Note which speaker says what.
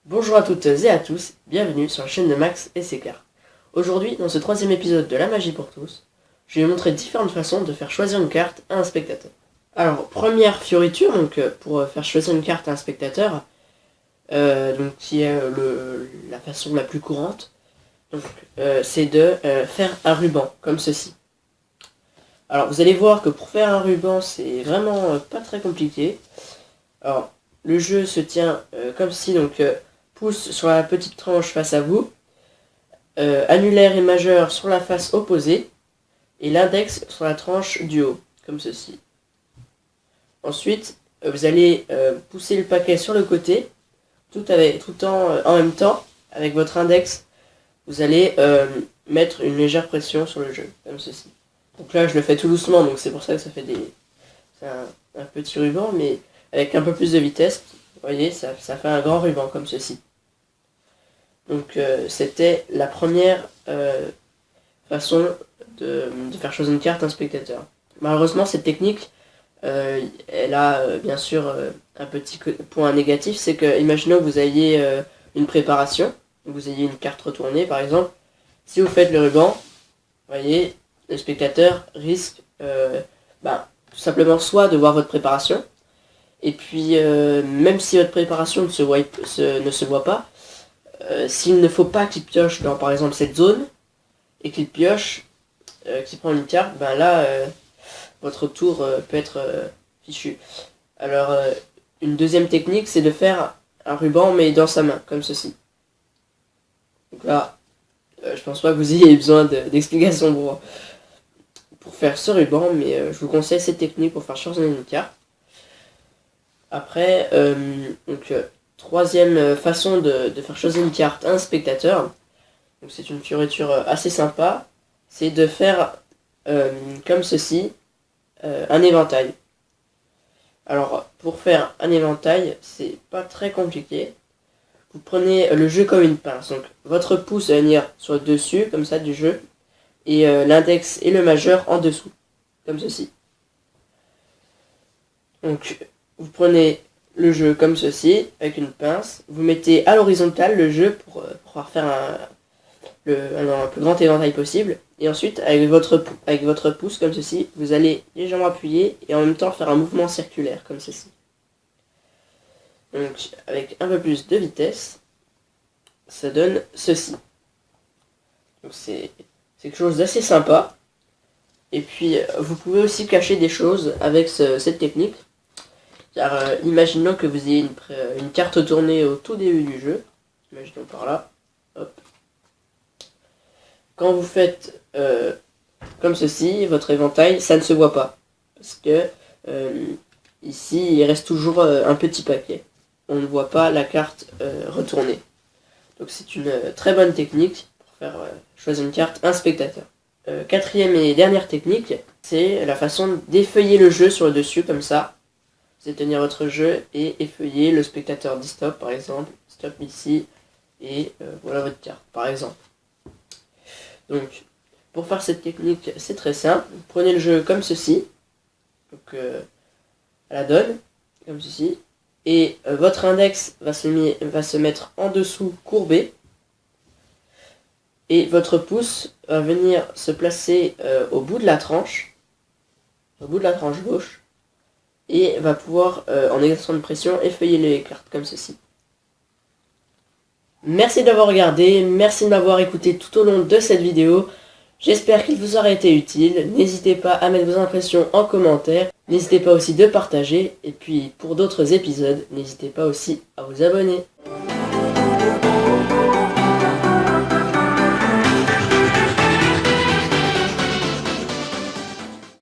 Speaker 1: Bonjour à toutes et à tous, bienvenue sur la chaîne de Max et ses cartes. Aujourd'hui, dans ce troisième épisode de la magie pour tous, je vais vous montrer différentes façons de faire choisir une carte à un spectateur. Alors, première fioriture, pour faire choisir une carte à un spectateur, qui est la façon la plus courante, c'est de faire un ruban, comme ceci. Alors, vous allez voir que pour faire un ruban, c'est vraiment pas très compliqué. Alors, le jeu se tient comme ceci, pouce sur la petite tranche face à vous, annulaire et majeur sur la face opposée, et l'index sur la tranche du haut, comme ceci. Ensuite, vous allez pousser le paquet sur le côté, tout en même temps, avec votre index, vous allez mettre une légère pression sur le jeu, comme ceci. Donc là, je le fais tout doucement, donc c'est pour ça que ça fait un petit ruban, mais avec un peu plus de vitesse, vous voyez, ça fait un grand ruban, comme ceci. Donc c'était la première façon de faire choisir une carte à un spectateur. Malheureusement, cette technique, elle a bien sûr un petit point négatif, c'est que, imaginons que vous ayez une préparation, vous ayez une carte retournée par exemple, si vous faites le ruban, vous voyez, le spectateur risque tout simplement soit de voir votre préparation, et puis même si votre préparation ne se voit pas, s'il ne faut pas qu'il pioche dans par exemple cette zone, et qu'il pioche, qu'il prend une carte, votre tour peut être fichu. Alors une deuxième technique, c'est de faire un ruban mais dans sa main, comme ceci. Donc là, je pense pas que vous ayez besoin d'explications pour faire ce ruban, mais je vous conseille cette technique pour faire choisir une carte. Après, troisième façon de faire choisir une carte à un spectateur, donc c'est une fioriture assez sympa, c'est de faire comme ceci un éventail. Alors pour faire un éventail, c'est pas très compliqué. Vous prenez le jeu comme une pince, donc votre pouce va venir sur le dessus comme ça du jeu, et l'index et le majeur en dessous, comme ceci. Donc vous prenez le jeu comme ceci, avec une pince, vous mettez à l'horizontale le jeu pour pouvoir faire un plus grand éventail possible, et ensuite avec votre pouce comme ceci, vous allez légèrement appuyer et en même temps faire un mouvement circulaire comme ceci. Donc avec un peu plus de vitesse, ça donne ceci. Donc c'est quelque chose d'assez sympa, et puis vous pouvez aussi cacher des choses avec cette technique. Car imaginons que vous ayez une carte tournée au tout début du jeu, imaginons par là, hop. Quand vous faites comme ceci, votre éventail, ça ne se voit pas, parce que ici il reste toujours un petit paquet, on ne voit pas la carte retournée. Donc c'est une très bonne technique pour faire choisir une carte à un spectateur. Quatrième et dernière technique, c'est la façon d'effeuiller le jeu sur le dessus comme ça. Vous allez tenir votre jeu et effeuiller, le spectateur dit stop par exemple, stop ici, et voilà votre carte par exemple. Donc pour faire cette technique, c'est très simple, vous prenez le jeu comme ceci, donc à la donne, comme ceci, et votre index va se mettre en dessous courbé, et votre pouce va venir se placer au bout de la tranche gauche, et va pouvoir, en exerçant une pression, effeuiller les cartes comme ceci. Merci d'avoir regardé, merci de m'avoir écouté tout au long de cette vidéo. J'espère qu'il vous aura été utile. N'hésitez pas à mettre vos impressions en commentaire. N'hésitez pas aussi de partager. Et puis pour d'autres épisodes, n'hésitez pas aussi à vous abonner.